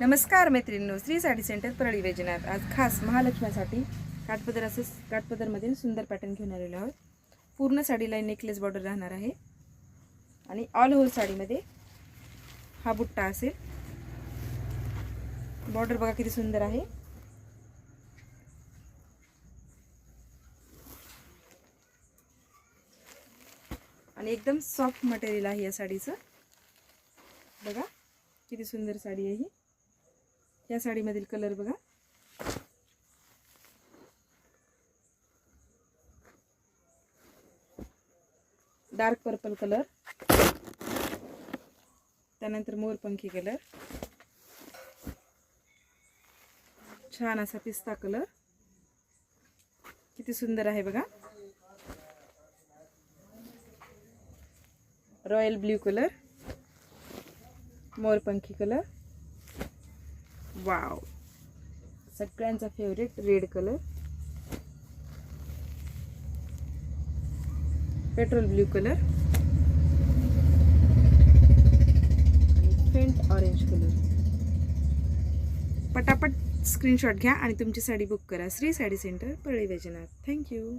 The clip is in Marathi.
नमस्कार मैत्रिणींनो, श्री साडी सेंटर परळी वैजनाथ. आज खास महालक्ष्मीसाठी काठपदरमध्ये सुंदर पॅटर्न घेऊन आलेलो आहोत. पूर्ण साडीला नेकलेस बॉर्डर राहणार आहे आणि ऑल ओव्हर साडीमध्ये हा बुट्टा असेल. बॉर्डर बघा किती सुंदर आहे. आणि एकदम सॉफ्ट मटेरियल आहे या साडीचं. बघा किती सुंदर साडी आहे ही. या साडीमधील कलर बघा, डार्क पर्पल कलर, त्यानंतर मोरपंखी कलर, छान असा पिस्ता कलर, किती सुंदर आहे बघा. रॉयल ब्ल्यू कलर, मोरपंखी कलर, वाव, सगळ्यांचा favourite red colour, petrol blue colour आणि फेंट ऑरेंज कलर. पटापट स्क्रीनशॉट घ्या आणि तुमची साडी बुक करा. श्री साडी सेंटर परळी वैजनाथ. थँक्यू.